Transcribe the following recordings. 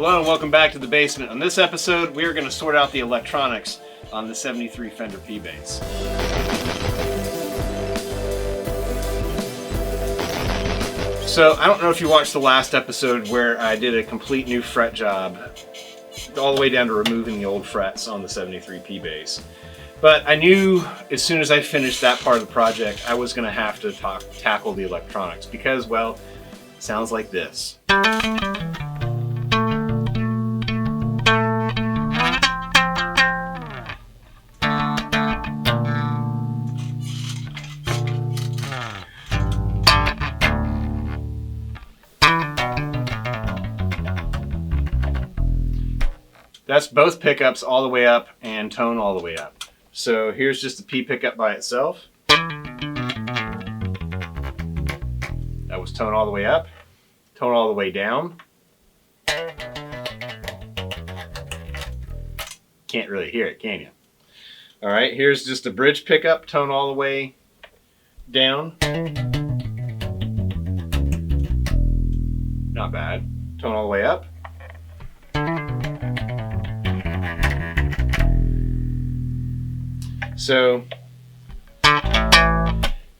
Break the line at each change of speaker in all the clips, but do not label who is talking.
Hello and welcome back to the basement. On this episode, we are going to sort out the electronics on the 73 Fender P Bass. So I don't know if you watched the last episode where I did a complete new fret job, all the way down to removing the old frets on the 73 P Bass. But I knew as soon as I finished that part of the project, I was going to have to tackle the electronics because, well, it sounds like this. That's both pickups all the way up and tone all the way up. So here's just the P pickup by itself. That was tone all the way up, tone all the way down. Can't really hear it, can you? All right, here's just a bridge pickup, tone all the way down. Not bad. Tone all the way up. So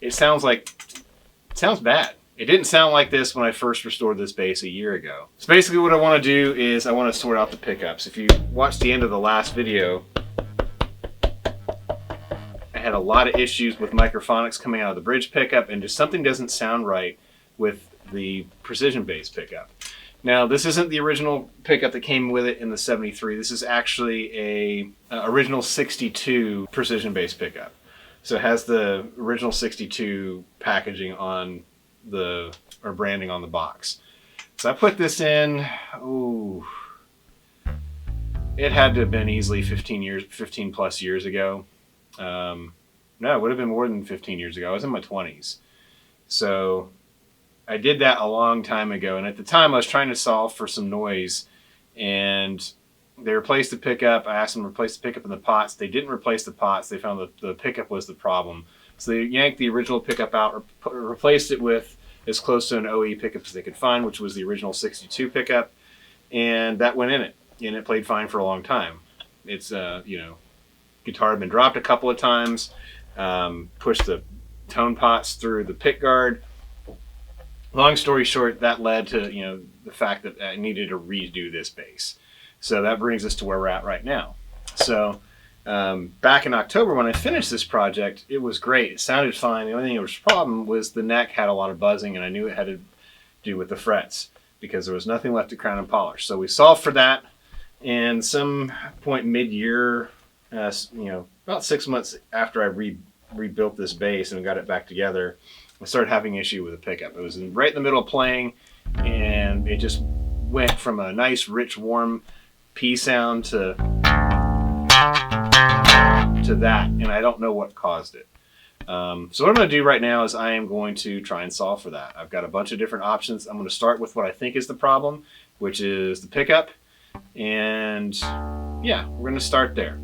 it sounds bad. It didn't sound like this when I first restored this bass a year ago. So basically what I want to do is I want to sort out the pickups. If you watched the end of the last video, I had a lot of issues with microphonics coming out of the bridge pickup, and just something doesn't sound right with the Precision Bass pickup. Now, this isn't the original pickup that came with it in the 73. This is actually a original 62 Precision Bass pickup. So it has the original 62 packaging on or branding on the box. So I put this in, ooh, it had to have been easily 15 plus years ago. No, it would have been more than 15 years ago. I was in my 20s. So I did that a long time ago, and at the time I was trying to solve for some noise, and they replaced the pickup. I asked them to replace the pickup and the pots. They didn't replace the pots. They found that the pickup was the problem. So they yanked the original pickup out, replaced it with as close to an OE pickup as they could find, which was the original 62 pickup, and that went in it, and it played fine for a long time. It's, guitar had been dropped a couple of times, pushed the tone pots through the pick guard. Long story short, that led to the fact that I needed to redo this bass. So that brings us to where we're at right now. So back in October when I finished this project, it was great. It sounded fine. The only thing that was a problem was the neck had a lot of buzzing, and I knew it had to do with the frets because there was nothing left to crown and polish. So we solved for that, and some point mid-year, about 6 months after I rebuilt this bass and got it back together, I started having issue with the pickup. It was right in the middle of playing, and it just went from a nice, rich, warm P sound to that, and I don't know what caused it. So what I'm going to do right now is I am going to try and solve for that. I've got a bunch of different options. I'm going to start with what I think is the problem, which is the pickup, and yeah, we're going to start there.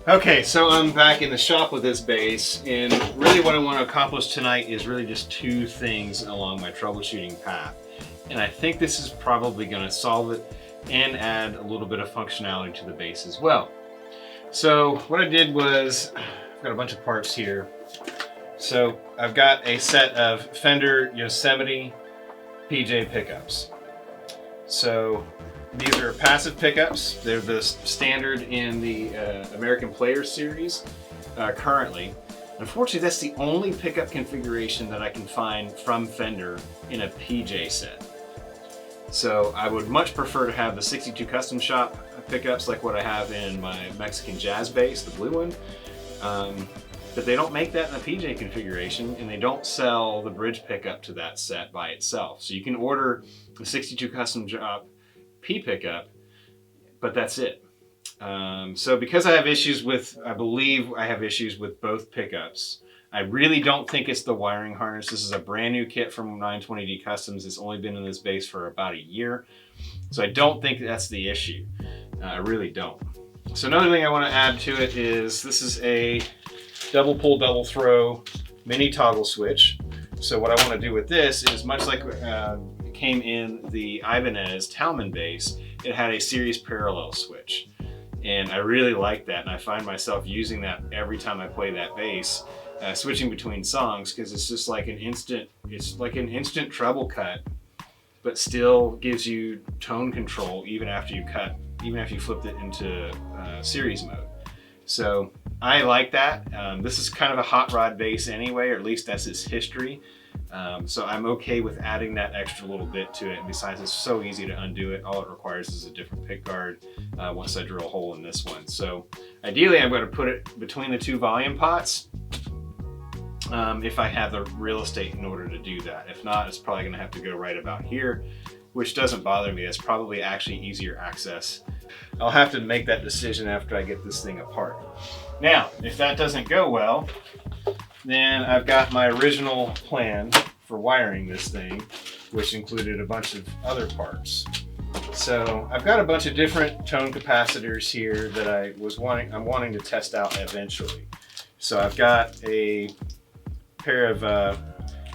Okay, so I'm back in the shop with this bass, and really what I want to accomplish tonight is really just two things along my troubleshooting path. And I think this is probably going to solve it and add a little bit of functionality to the bass as well. So what I did was, I've got a bunch of parts here. So I've got a set of Fender Yosemite PJ pickups. So these are passive pickups. They're the standard in the American Players series currently. Unfortunately, that's the only pickup configuration that I can find from Fender in a PJ set. So I would much prefer to have the 62 Custom Shop pickups like what I have in my Mexican Jazz bass, the blue one. But they don't make that in a PJ configuration, and they don't sell the bridge pickup to that set by itself. So you can order the 62 Custom Shop P pickup, but that's it. So because I have issues with, I believe I have issues with both pickups. I really don't think it's the wiring harness. This is a brand new kit from 920D Customs. It's only been in this bass for about a year. So I don't think that's the issue. I really don't. So another thing I want to add to it is this is a double pull, double throw mini toggle switch. So what I want to do with this is much like it came in the Ibanez Talman bass, it had a series parallel switch. And I really like that, and I find myself using that every time I play that bass, switching between songs, because it's just like it's like an instant treble cut, but still gives you tone control even after you flipped it into series mode. So I like that. This is kind of a hot rod bass anyway, or at least that's its history. So I'm okay with adding that extra little bit to it. And besides, it's so easy to undo it. All it requires is a different pick guard once I drill a hole in this one. So ideally, I'm going to put it between the two volume pots if I have the real estate in order to do that. If not, it's probably going to have to go right about here, which doesn't bother me. It's probably actually easier access. I'll have to make that decision after I get this thing apart. Now, if that doesn't go well, then I've got my original plan for wiring this thing, which included a bunch of other parts. So I've got a bunch of different tone capacitors here that I'm wanting to test out eventually. So I've got a pair of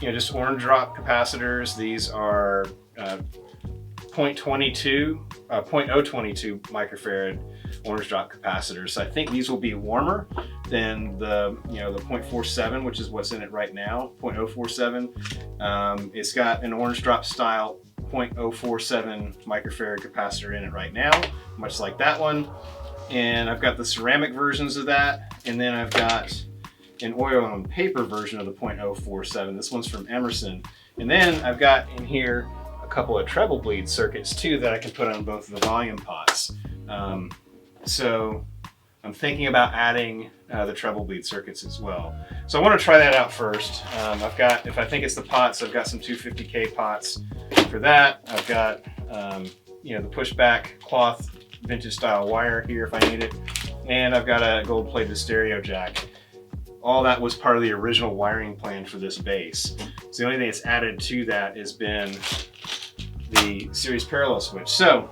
just orange drop capacitors. These are 0.22 microfarad orange drop capacitors. So I think these will be warmer than the the 0.47, which is what's in it right now, 0.047. It's got an orange drop style 0.047 microfarad capacitor in it right now, much like that one. And I've got the ceramic versions of that, and then I've got an oil on paper version of the 0.047. This one's from Emerson. And then I've got in here a couple of treble bleed circuits too that I can put on both of the volume pots. So I'm thinking about adding the treble bleed circuits as well. So I want to try that out first. If I think it's the pots, I've got some 250K pots for that. I've got the pushback cloth vintage style wire here if I need it. And I've got a gold plated stereo jack. All that was part of the original wiring plan for this bass. So the only thing that's added to that has been the series parallel switch. So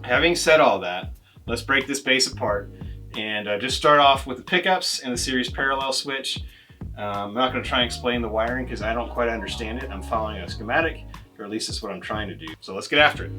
having said all that, let's break this bass apart and just start off with the pickups and the series parallel switch. I'm not going to try and explain the wiring because I don't quite understand it. I'm following a schematic, or at least that's what I'm trying to do. So let's get after it.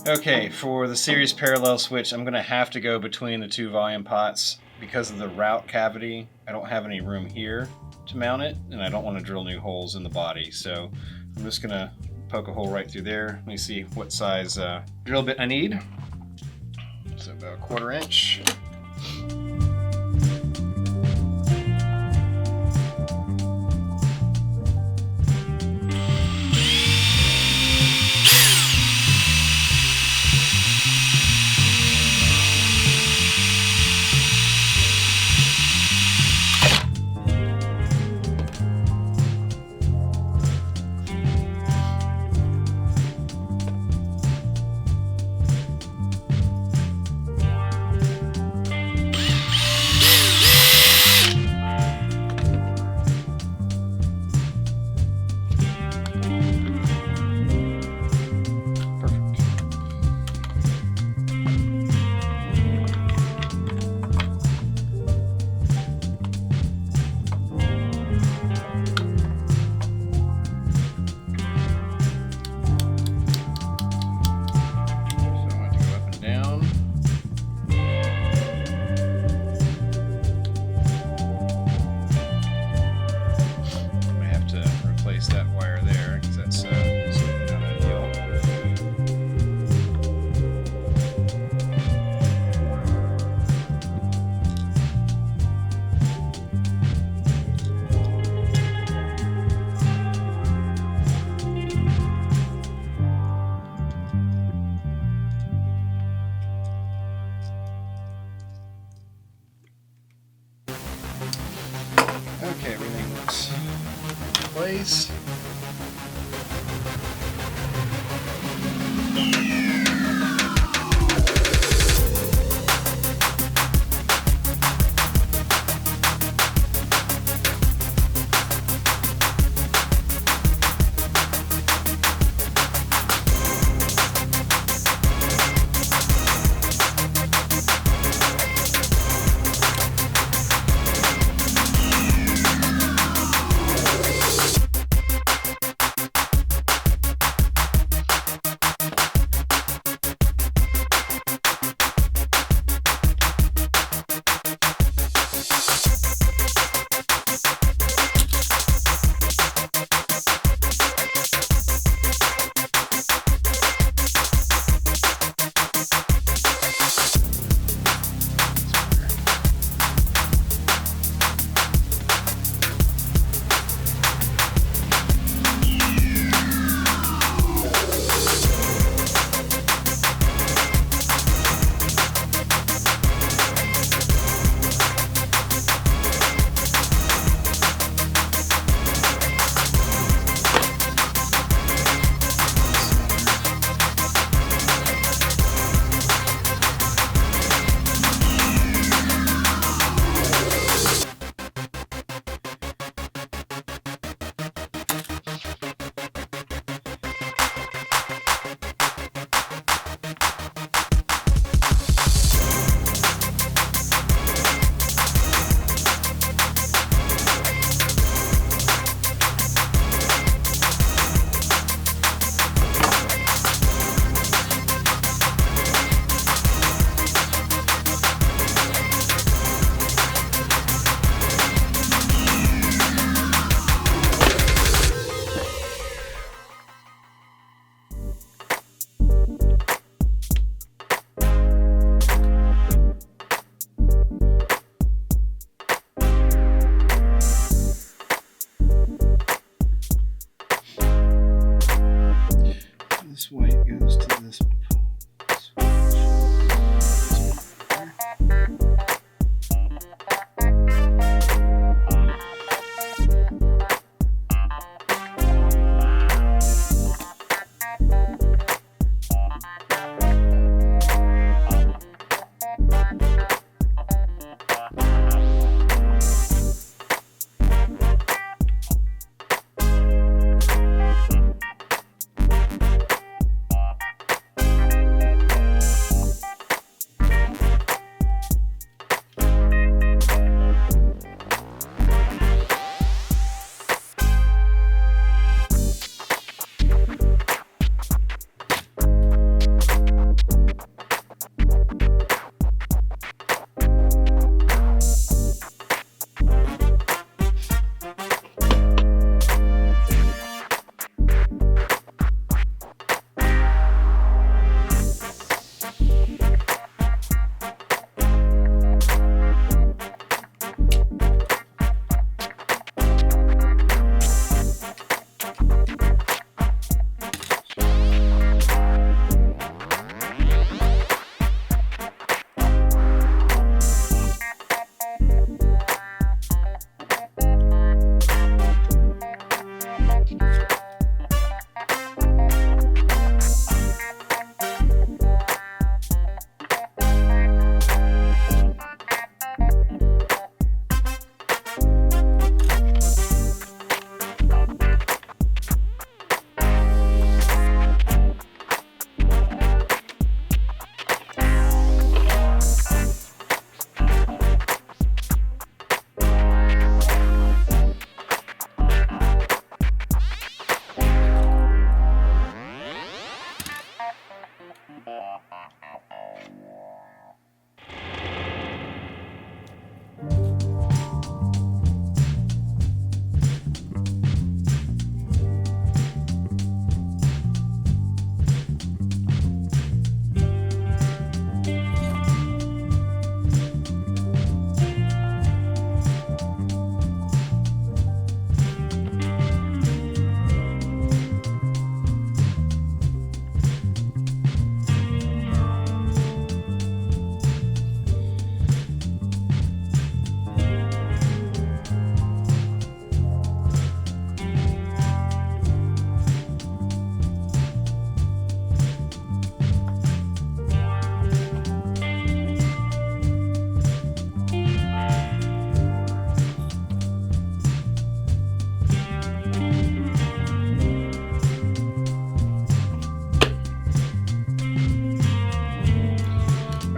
Okay, for the series parallel switch, I'm going to have to go between the two volume pots because of the route cavity. I don't have any room here to mount it, and I don't want to drill new holes in the body. So I'm just going to poke a hole right through there. Let me see what size drill bit I need. So about 1/4 inch. place.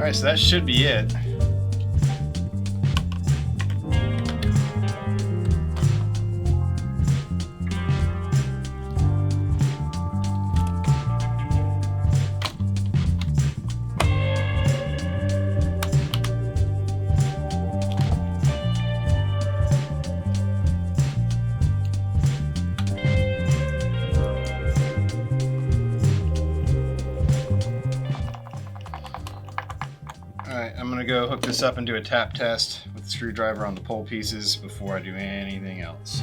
Alright, so that should be it. Alright, I'm going to go hook this up and do a tap test with the screwdriver on the pole pieces before I do anything else.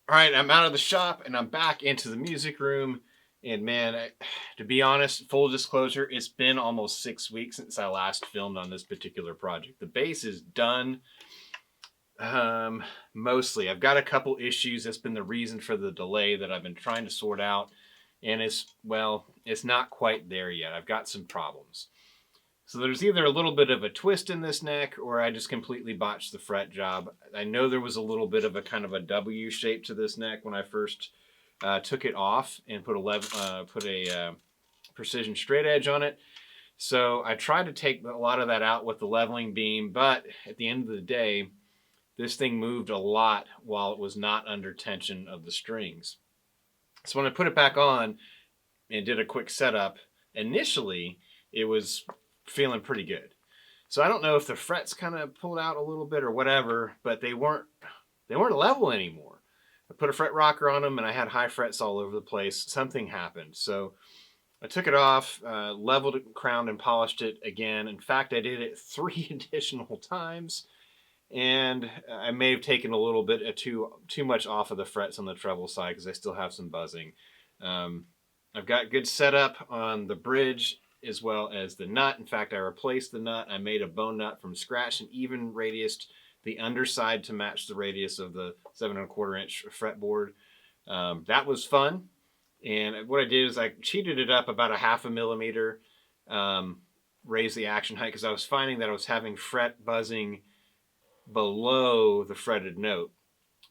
Alright, I'm out of the shop and I'm back into the music room. And man, to be honest, full disclosure, it's been almost 6 weeks since I last filmed on this particular project. The bass is done. Mostly. I've got a couple issues. That's been the reason for the delay that I've been trying to sort out. And it's not quite there yet. I've got some problems. So there's either a little bit of a twist in this neck or I just completely botched the fret job. I know there was a little bit of a kind of a W shape to this neck when I first took it off and put a precision straight edge on it. So I tried to take a lot of that out with the leveling beam, but at the end of the day, this thing moved a lot while it was not under tension of the strings. So when I put it back on and did a quick setup, initially it was feeling pretty good. So I don't know if the frets kind of pulled out a little bit or whatever, but they weren't level anymore. I put a fret rocker on them and I had high frets all over the place. Something happened. So I took it off, leveled it, crowned and polished it again. In fact, I did it 3 additional times. And I may have taken a little bit of too much off of the frets on the treble side because I still have some buzzing. I've got good setup on the bridge as well as the nut. In fact, I replaced the nut. I made a bone nut from scratch and even radiused the underside to match the radius of the 7 1/4 inch fretboard. That was fun. And what I did is I cheated it up about a 1/2 millimeter, raised the action height because I was finding that I was having fret buzzing below the fretted note.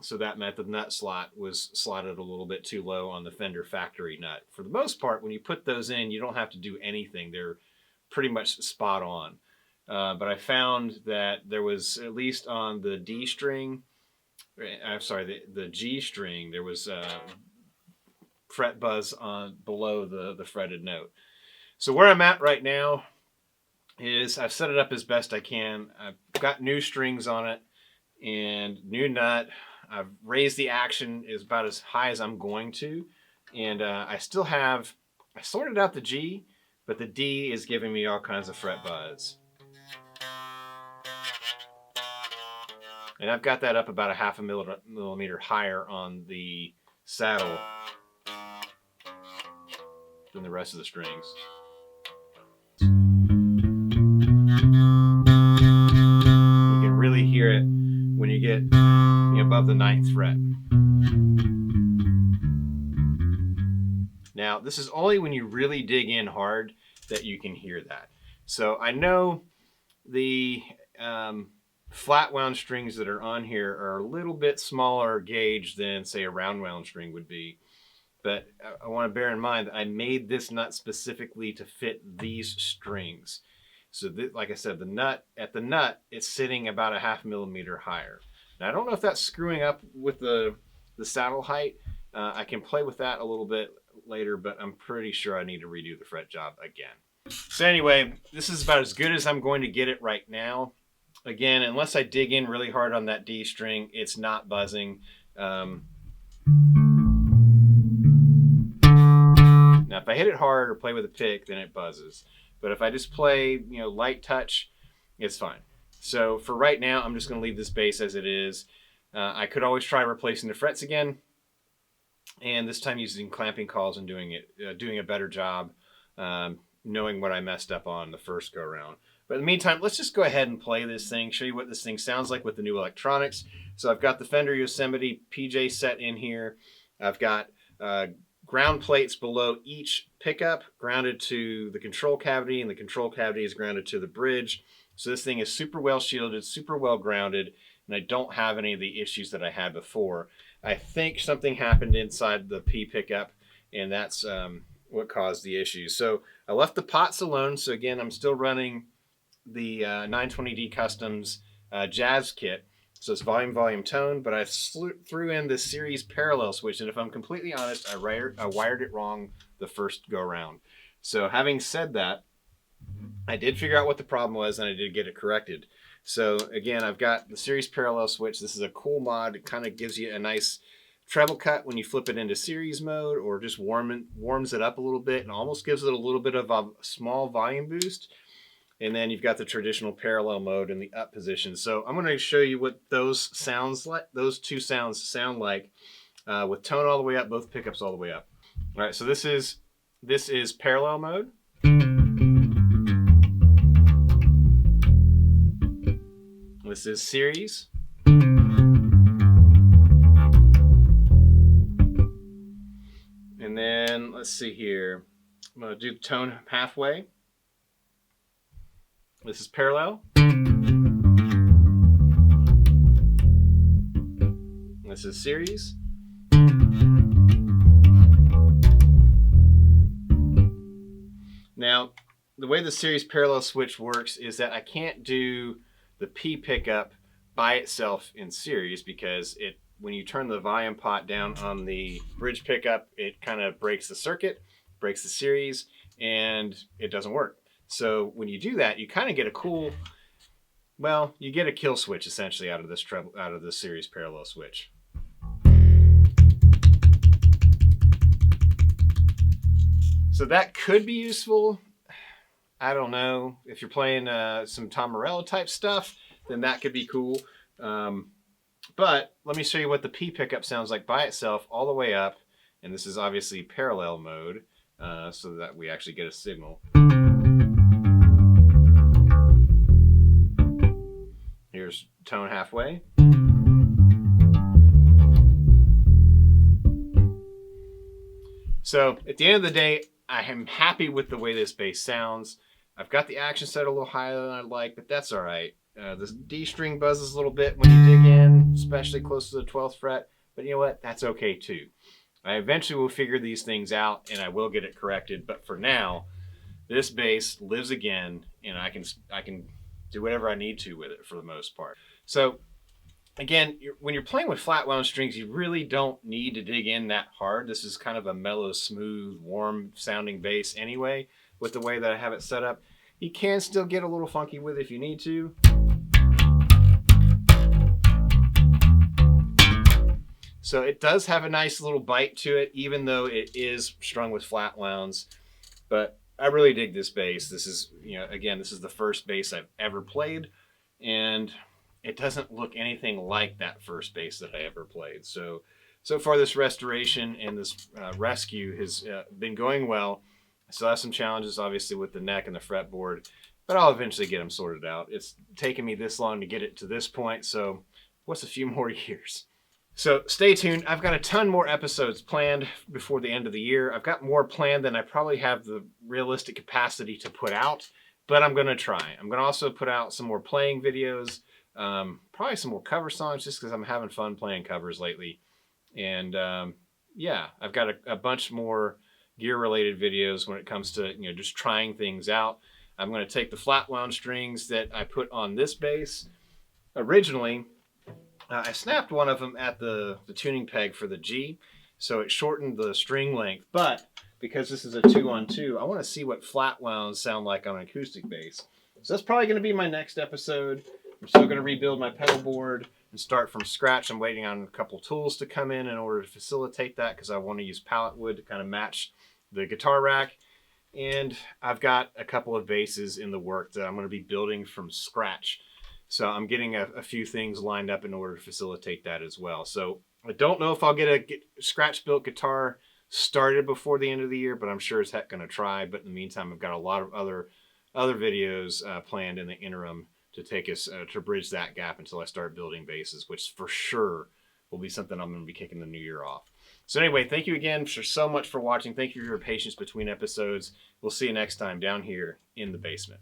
So that meant the nut slot was slotted a little bit too low on the Fender factory nut. For the most part, when you put those in, you don't have to do anything. They're pretty much spot on. But I found that there was, at least on the D string, I'm sorry, the G string, there was fret buzz on below the fretted note. So where I'm at right now is I've set it up as best I can. I've got new strings on it and new nut. I've raised the action is about as high as I'm going to. And I sorted out the G, but the D is giving me all kinds of fret buzz. And I've got that up about a 1/2 millimeter higher on the saddle than the rest of the strings. hear it when you get above the 9th fret. Now, this is only when you really dig in hard that you can hear that. So I know the flat wound strings that are on here are a little bit smaller gauge than, say, a round wound string would be. But I want to bear in mind that I made this nut specifically to fit these strings. So like I said, at the nut, it's sitting about a 0.5 millimeter higher. Now, I don't know if that's screwing up with the saddle height. I can play with that a little bit later, but I'm pretty sure I need to redo the fret job again. So anyway, this is about as good as I'm going to get it right now. Again, unless I dig in really hard on that D string, it's not buzzing. Now, if I hit it hard or play with a pick, then it buzzes. But if I just play, light touch, it's fine. So for right now, I'm just going to leave this bass as it is. I could always try replacing the frets again, and this time using clamping calls and doing a better job, knowing what I messed up on the first go around. But in the meantime, let's just go ahead and play this thing, show you what this thing sounds like with the new electronics. So I've got the Fender Yosemite PJ set in here. I've got ground plates below each pickup, grounded to the control cavity, and the control cavity is grounded to the bridge. So this thing is super well shielded, super well grounded, and I don't have any of the issues that I had before. I think something happened inside the P pickup, and that's what caused the issues. So I left the pots alone. So again, I'm still running the 920D Customs Jazz kit. So it's volume, tone, but I threw in this series parallel switch, and if I'm completely honest, I wired it wrong the first go around. So having said that, I did figure out what the problem was, and I did get it corrected. So again, I've got the series parallel switch. This is a cool mod. It kind of gives you a nice treble cut when you flip it into series mode, or just warms it up a little bit and almost gives it a little bit of a small volume boost. And then you've got the traditional parallel mode in the up position. So I'm going to show you what those two sounds sound like with tone all the way up, both pickups all the way up. All right, so this is parallel mode. This is series. And then let's see here. I'm going to do the tone halfway. This is parallel. This is series. Now, the way the series parallel switch works is that I can't do the P pickup by itself in series, because when you turn the volume pot down on the bridge pickup, it kind of breaks the circuit, breaks the series, and it doesn't work. So when you do that, you kind of get you get a kill switch essentially out of this series parallel switch. So that could be useful. I don't know. If you're playing some Tom Morello type stuff, then that could be cool. But let me show you what the P pickup sounds like by itself all the way up. And this is obviously parallel mode, so that we actually get a signal. Here's tone halfway. So at the end of the day, I am happy with the way this bass sounds. I've got the action set a little higher than I'd like, but that's all right. This D string buzzes a little bit when you dig in, especially close to the 12th fret, but you know what? That's okay too. I eventually will figure these things out, and I will get it corrected, but for now, this bass lives again, and I can do whatever I need to with it for the most part. So again, when you're playing with flat wound strings, you really don't need to dig in that hard. This is kind of a mellow, smooth, warm sounding bass anyway, with the way that I have it set up. You can still get a little funky with it if you need to. So it does have a nice little bite to it, even though it is strung with flat wounds. But I really dig this bass. This is, again, this is the first bass I've ever played, and it doesn't look anything like that first bass that I ever played. So far this restoration and this rescue has been going well. I still have some challenges, obviously, with the neck and the fretboard, but I'll eventually get them sorted out. It's taken me this long to get it to this point, so what's a few more years? So stay tuned. I've got a ton more episodes planned before the end of the year. I've got more planned than I probably have the realistic capacity to put out, but I'm going to try. I'm going to also put out some more playing videos, probably some more cover songs, just because I'm having fun playing covers lately. And yeah, I've got a bunch more gear-related videos when it comes to just trying things out. I'm going to take the flat wound strings that I put on this bass. Originally, I snapped one of them at the tuning peg for the G, so it shortened the string length. But because this is a 2-on-2, I want to see what flat wounds sound like on an acoustic bass. So that's probably going to be my next episode. I'm still going to rebuild my pedal board and start from scratch. I'm waiting on a couple tools to come in order to facilitate that, because I want to use pallet wood to kind of match the guitar rack. And I've got a couple of basses in the work that I'm going to be building from scratch. So I'm getting a few things lined up in order to facilitate that as well. So I don't know if I'll get a scratch-built guitar started before the end of the year, but I'm sure as heck going to try. But in the meantime, I've got a lot of other videos planned in the interim to take us to bridge that gap until I start building basses, which for sure will be something I'm going to be kicking the new year off. So anyway, thank you again so much for watching. Thank you for your patience between episodes. We'll see you next time down here in the basement.